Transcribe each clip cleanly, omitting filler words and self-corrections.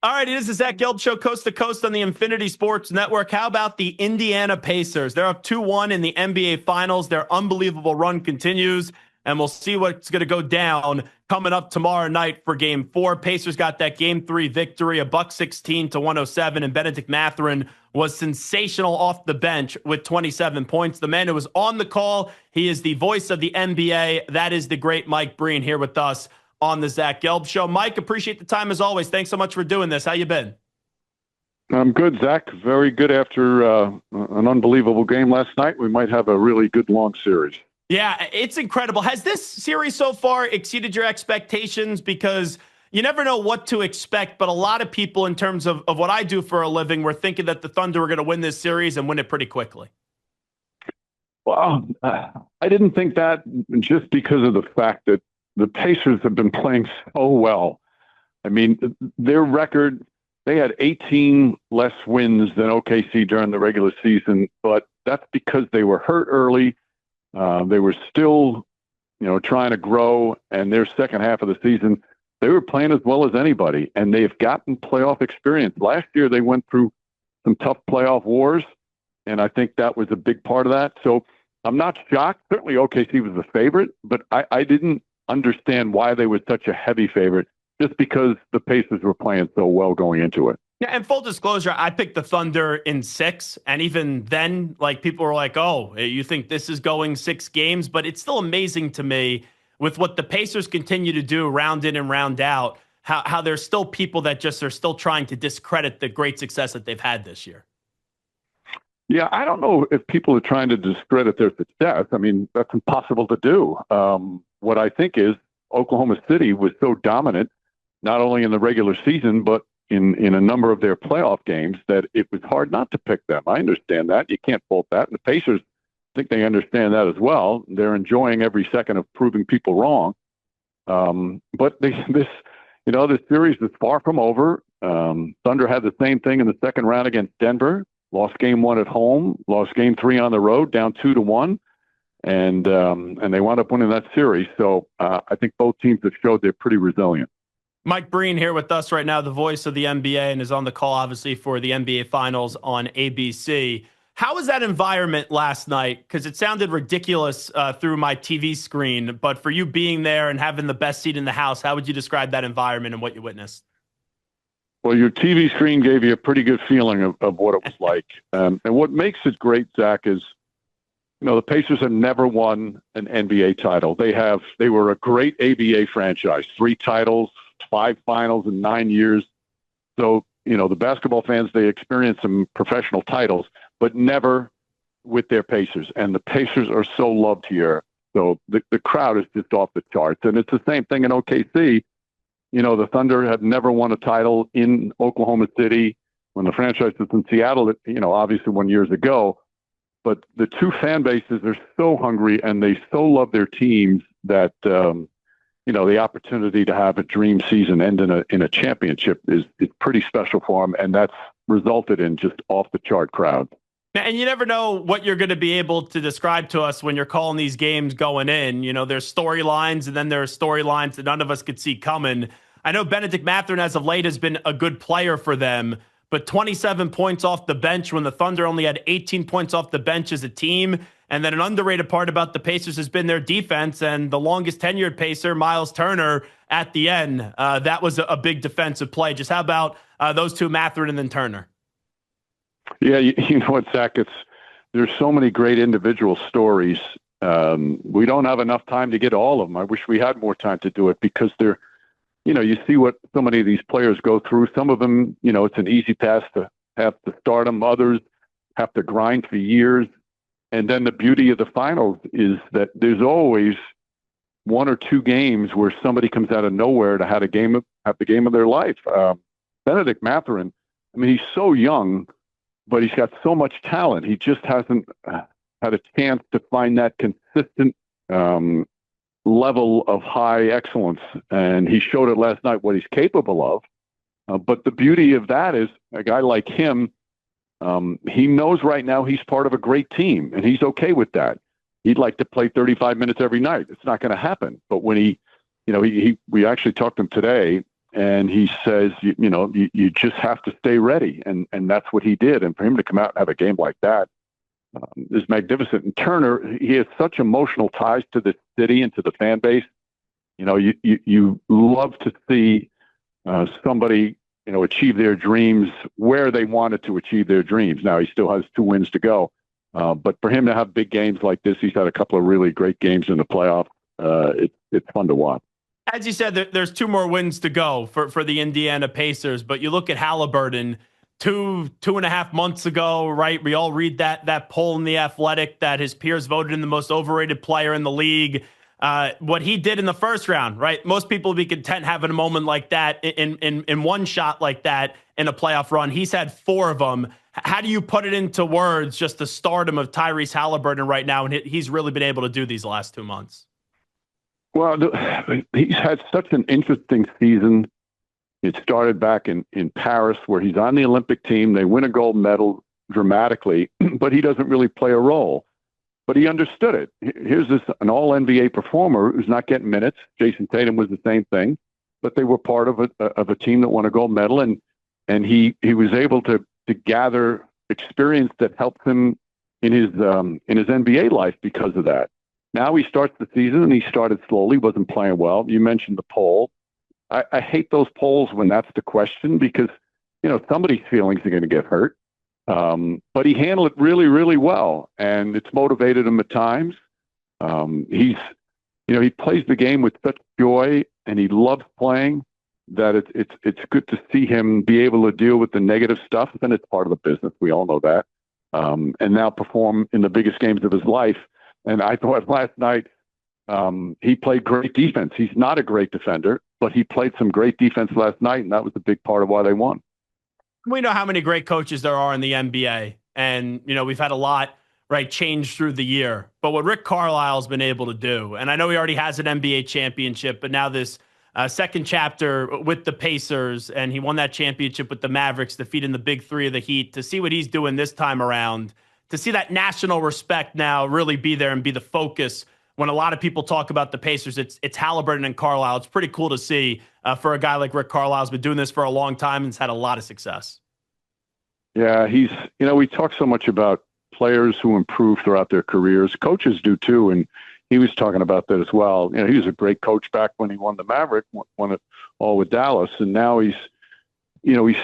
All right, it is the Zach Gelb Show, coast to coast on the Infinity Sports Network. How about the Indiana Pacers? They're up 2-1 in the NBA Finals. Their unbelievable run continues, and we'll see what's going to go down coming up tomorrow night for Game 4. Pacers got that Game 3 victory, a buck 16 to 107, and Benedict Mathurin was sensational off the bench with 27 points. The man who was on the call, he is the voice of the NBA. That is the great Mike Breen here with us on the Zach Gelb Show. Mike, appreciate the time as always. Thanks so much for doing this. How you been? I'm good, Zach. Very good after an unbelievable game last night. We might have a really good long series. Yeah, it's incredible. Has this series so far exceeded your expectations? Because you never know what to expect, but a lot of people, in terms of what I do for a living, were thinking that the Thunder were going to win this series and win it pretty quickly. Well, I didn't think that, just because of the fact that the Pacers have been playing so well. I mean, their record, they had 18 less wins than OKC during the regular season, but that's because they were hurt early. They were still, trying to grow, and their second half of the season, they were playing as well as anybody, and they've gotten playoff experience. Last year, they went through some tough playoff wars, and I think that was a big part of that. So I'm not shocked. Certainly OKC was the favorite, but I didn't understand why they were such a heavy favorite, just because the Pacers were playing so well going into it. Yeah, and full disclosure, I picked the Thunder in 6, and even then, people were like, oh, you think this is going 6 games? But it's still amazing to me with what the Pacers continue to do round in and round out, how there's still people that just are still trying to discredit the great success that they've had this year. Yeah, I don't know if people are trying to discredit their success. I mean, that's impossible to do. What I think is Oklahoma City was so dominant, not only in the regular season, but in a number of their playoff games, that it was hard not to pick them. I understand that. You can't fault that. And the Pacers, I think they understand that as well. They're enjoying every second of proving people wrong. But this series is far from over. Thunder had the same thing in the second round against Denver. Lost game 1 at home, lost game 3 on the road, down 2-1. And they wound up winning that series. So I think both teams have showed they're pretty resilient. Mike Breen here with us right now, the voice of the NBA, and is on the call, obviously, for the NBA Finals on ABC. How was that environment last night? Because it sounded ridiculous through my TV screen, but for you being there and having the best seat in the house, how would you describe that environment and what you witnessed? Well, your TV screen gave you a pretty good feeling of what it was like. And what makes it great, Zach, is the Pacers have never won an NBA title. They were a great ABA franchise, 3 titles, 5 finals in 9 years. So, the basketball fans, they experienced some professional titles, but never with their Pacers. And the Pacers are so loved here. So the crowd is just off the charts. And it's the same thing in OKC. The Thunder have never won a title in Oklahoma City when the franchise was in Seattle, obviously 1 years ago. But the two fan bases are so hungry and they so love their teams that, the opportunity to have a dream season end in a championship is pretty special for them. And that's resulted in just off the chart crowd. And you never know what you're going to be able to describe to us when you're calling these games going in. There's storylines, and then there are storylines that none of us could see coming. I know Benedict Mathurin as of late has been a good player for them, but 27 points off the bench when the Thunder only had 18 points off the bench as a team. And then an underrated part about the Pacers has been their defense, and the longest tenured Pacer, Miles Turner, at the end. That was a big defensive play. Just how about those two, Mathurin and then Turner? Yeah, you know what, Zach? There's so many great individual stories. We don't have enough time to get all of them. I wish we had more time to do it, because they're, you see what so many of these players go through. Some of them, it's an easy pass to have to start them. Others have to grind for years. And then the beauty of the finals is that there's always 1 or 2 games where somebody comes out of nowhere to have the game of their life. Benedict Mathurin, I mean, he's so young, but he's got so much talent. He just hasn't had a chance to find that consistent level of high excellence. And he showed it last night, what he's capable of. But the beauty of that is a guy like him, he knows right now he's part of a great team, and he's okay with that. He'd like to play 35 minutes every night. It's not going to happen. But when we actually talked to him today, and he says, you just have to stay ready. And that's what he did. And for him to come out and have a game like that is magnificent. And Turner, he has such emotional ties to the city and to the fan base. You love to see somebody, achieve their dreams where they wanted to achieve their dreams. Now he still has 2 wins to go. But for him to have big games like this, he's had a couple of really great games in the playoffs. It's fun to watch. As you said, there's 2 more wins to go for the Indiana Pacers. But you look at Halliburton 2.5 months ago, right? We all read that poll in The Athletic that his peers voted him the most overrated player in the league. What he did in the first round, right? Most people would be content having a moment like that in one shot like that in a playoff run. He's had 4 of them. How do you put it into words, just the stardom of Tyrese Halliburton right now, and he's really been able to do these last 2 months? Well, he's had such an interesting season. It started back in Paris, where he's on the Olympic team. They win a gold medal dramatically, but he doesn't really play a role. But he understood it. Here's an all-NBA performer who's not getting minutes. Jason Tatum was the same thing, but they were part of a team that won a gold medal, and he was able to gather experience that helped him in his NBA life because of that. Now he starts the season, and he started slowly, wasn't playing well. You mentioned the poll. I hate those polls when that's the question, because somebody's feelings are going to get hurt. But he handled it really, really well, and it's motivated him at times. He plays the game with such joy, and he loves playing, that it's good to see him be able to deal with the negative stuff, and it's part of the business. We all know that. And now perform in the biggest games of his life. And I thought last night he played great defense. He's not a great defender, but he played some great defense last night, and that was a big part of why they won. We know how many great coaches there are in the NBA, and we've had a lot change through the year. But what Rick Carlisle's been able to do, and I know he already has an NBA championship, but now this second chapter with the Pacers, and he won that championship with the Mavericks, defeating the big 3 of the Heat. To see what he's doing this time around, to see that national respect now really be there and be the focus when a lot of people talk about the Pacers, it's Halliburton and Carlisle. It's pretty cool to see for a guy like Rick Carlisle who's been doing this for a long time and has had a lot of success. Yeah, we talk so much about players who improve throughout their careers. Coaches do too, and he was talking about that as well. He was a great coach back when he won the Maverick, won it all with Dallas, and now he's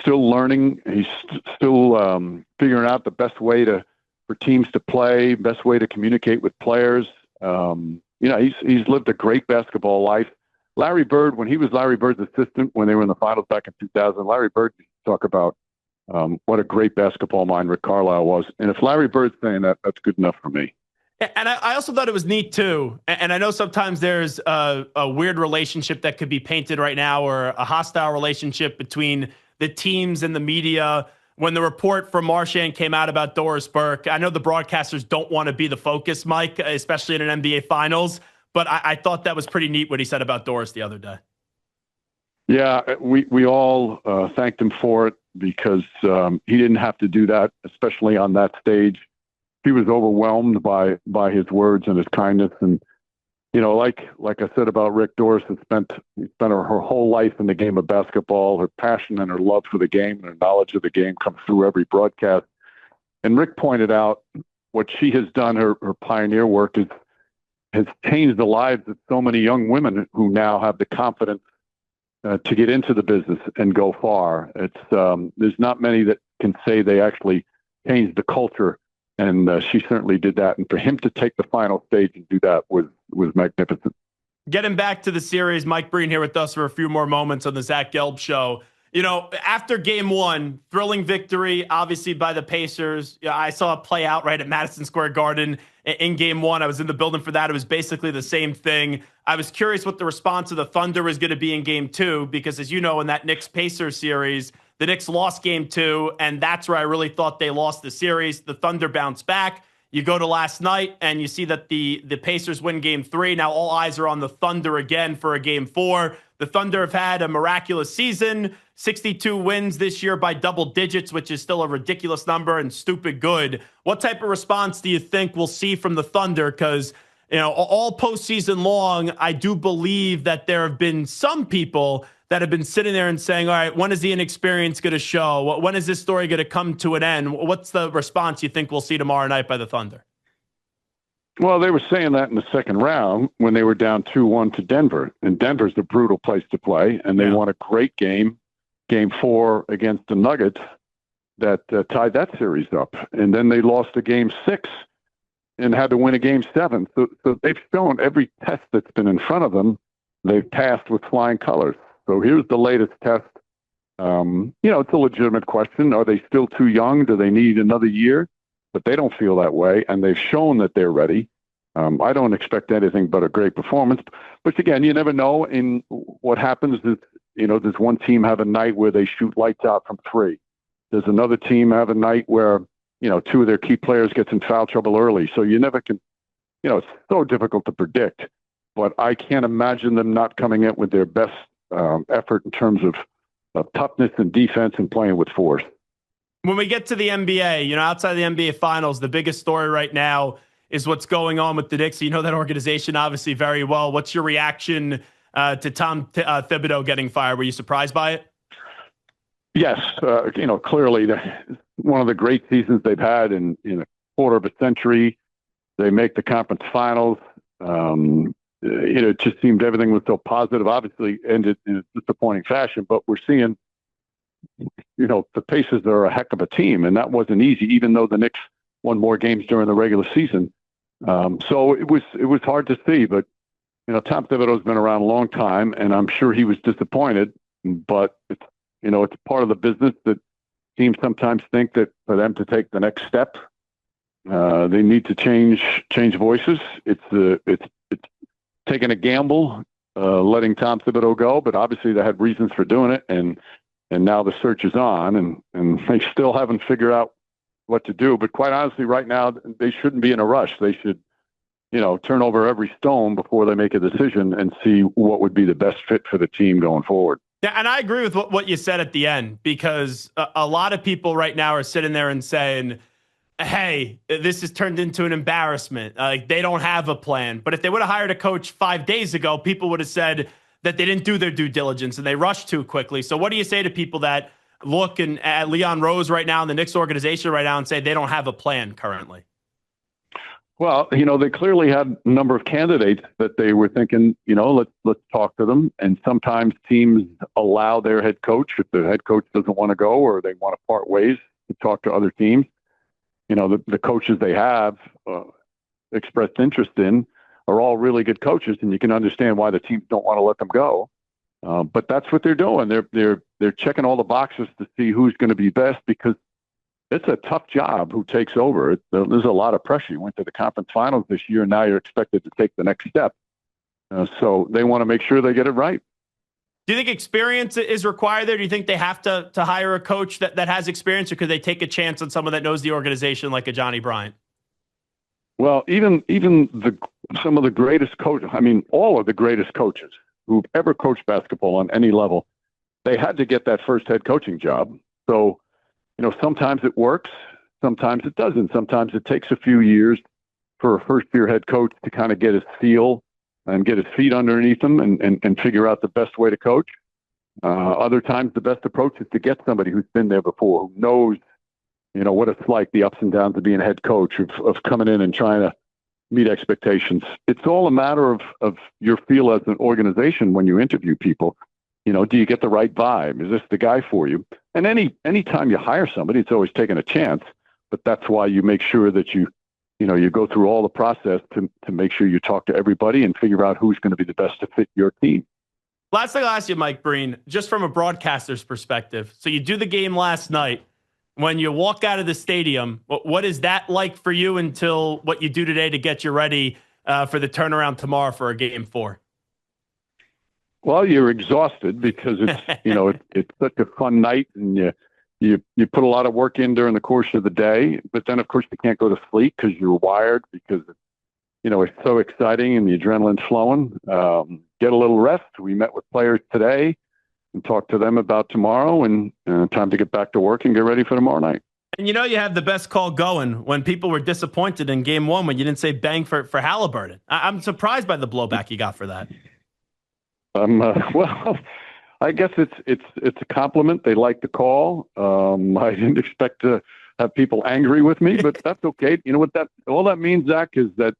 still learning. He's still figuring out the best way for teams to play, best way to communicate with players. He's lived a great basketball life. Larry Bird, when he was Larry Bird's assistant, when they were in the finals back in 2000, Larry Bird used to talk about what a great basketball mind Rick Carlisle was. And if Larry Bird's saying that, that's good enough for me. And I also thought it was neat, too. And I know sometimes there's a weird relationship that could be painted right now, or a hostile relationship between the teams and the media. When the report from Marchand came out about Doris Burke, I know the broadcasters don't want to be the focus, Mike, especially in an NBA Finals, but I thought that was pretty neat what he said about Doris the other day. Yeah, we all thanked him for it, because he didn't have to do that, especially on that stage. He was overwhelmed by his words and his kindness. And, like I said about Rick, Doris has spent her whole life in the game of basketball. Her passion and her love for the game and her knowledge of the game comes through every broadcast. And Rick pointed out what she has done, her pioneer work, has changed the lives of so many young women who now have the confidence to get into the business and go far. There's not many that can say they actually changed the culture, and she certainly did that. And for him to take the final stage and do that was magnificent. Getting back to the series, Mike Breen here with us for a few more moments on the Zach Gelb Show. After game 1, thrilling victory, obviously, by the Pacers. I saw it play out right at Madison Square Garden in game 1. I was in the building for that. It was basically the same thing. I was curious what the response of the Thunder was going to be in game 2, because as you know, in that Knicks-Pacers series, the Knicks lost game 2, and that's where I really thought they lost the series. The Thunder bounced back. You go to last night, and you see that the Pacers win game 3. Now all eyes are on the Thunder again for a game 4. The Thunder have had a miraculous season, 62 wins this year by double digits, which is still a ridiculous number and stupid good. What type of response do you think we'll see from the Thunder? Because, all postseason long, I do believe that there have been some people that have been sitting there and saying, all right, when is the inexperience going to show? When is this story going to come to an end? What's the response you think we'll see tomorrow night by the Thunder? Well, they were saying that in the second round when they were down 2-1 to Denver. And Denver's a brutal place to play, and they won a great game, Game 4 against the Nuggets, that tied that series up. And then they lost a Game 6 and had to win a Game 7. So they've shown every test that's been in front of them, they've passed with flying colors. So here's the latest test. It's a legitimate question. Are they still too young? Do they need another year? But they don't feel that way, and they've shown that they're ready. I don't expect anything but a great performance. But again, you never know. In what happens is, does one team have a night where they shoot lights out from 3? Does another team have a night where, 2 of their key players gets in foul trouble early? So you never can, it's so difficult to predict. But I can't imagine them not coming in with their best effort in terms of toughness and defense and playing with force. When we get to the NBA, outside of the NBA Finals, the biggest story right now is what's going on with the Knicks. You know that organization obviously very well. What's your reaction to Tom Thibodeau getting fired? Were you surprised by it? Yes. Clearly one of the great seasons they've had in a quarter of a century. They make the conference finals. It just seemed everything was so positive. Obviously ended in a disappointing fashion, but we're seeing the Pacers are a heck of a team, and that wasn't easy, even though the Knicks won more games during the regular season. So it was hard to see, but Tom Thibodeau's been around a long time, and I'm sure he was disappointed. But it's part of the business that teams sometimes think that for them to take the next step, they need to change voices. It's taking a gamble, letting Tom Thibodeau go, but obviously they had reasons for doing it, and now the search is on, and they still haven't figured out what to do. But quite honestly, right now, they shouldn't be in a rush. They should, turn over every stone before they make a decision and see what would be the best fit for the team going forward. Yeah, and I agree with what you said at the end, because a lot of people right now are sitting there and saying, hey, this has turned into an embarrassment. Like, they don't have a plan. But if they would have hired a coach 5 days ago, people would have said that they didn't do their due diligence and they rushed too quickly. So what do you say to people that look at Leon Rose right now and the Knicks organization right now and say they don't have a plan currently? Well, they clearly had a number of candidates that they were thinking, let's talk to them. And sometimes teams allow their head coach, if the head coach doesn't want to go or they want to part ways, to talk to other teams. The coaches they have expressed interest in are all really good coaches, and you can understand why the teams don't want to let them go. But that's what they're doing. They're checking all the boxes to see who's going to be best, because it's a tough job who takes over. There's a lot of pressure. You went to the conference finals this year, and now you're expected to take the next step. So they want to make sure they get it right. Do you think experience is required there? Do you think they have to hire a coach that has experience, or could they take a chance on someone that knows the organization like a Johnny Bryant? Well, even some of the greatest coaches, all of the greatest coaches who've ever coached basketball on any level, they had to get that first head coaching job. So, sometimes it works, sometimes it doesn't. Sometimes it takes a few years for a first-year head coach to kind of get his feel and get his feet underneath him and figure out the best way to coach. Other times, the best approach is to get somebody who's been there before, who knows, what it's like, the ups and downs of being a head coach, of coming in and trying to meet expectations. It's all a matter of your feel as an organization when you interview people. Do you get the right vibe? Is this the guy for you? And any time you hire somebody, it's always taking a chance, but that's why you make sure that you go through all the process to make sure you talk to everybody and figure out who's going to be the best to fit your team. Last thing I'll ask you, Mike Breen, just from a broadcaster's perspective. So you do the game last night. When you walk out of the stadium, what is that like for you until what you do today to get you ready for the turnaround tomorrow for a Game 4? Well, you're exhausted because it's it's such a fun night, and you put a lot of work in during the course of the day. But then, of course, you can't go to sleep because you're wired, because it's so exciting and the adrenaline's flowing. Get a little rest. We met with players today and talked to them about tomorrow, and time to get back to work and get ready for tomorrow night. And you have the best call going when people were disappointed in Game 1 when you didn't say bang for Halliburton. I'm surprised by the blowback you got for that. Well, I guess it's a compliment. They like the call. I didn't expect to have people angry with me, but that's okay. You know what all that means, Zach, is that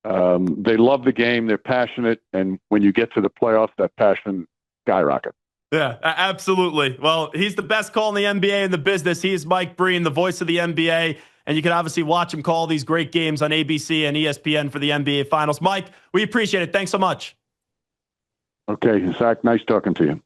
they love the game. They're passionate, and when you get to the playoffs, that passion skyrockets. Yeah, absolutely. Well, he's the best call in the NBA in the business. He is Mike Breen, the voice of the NBA. And you can obviously watch him call these great games on ABC and ESPN for the NBA Finals. Mike, we appreciate it. Thanks so much. Okay, Zach, nice talking to you.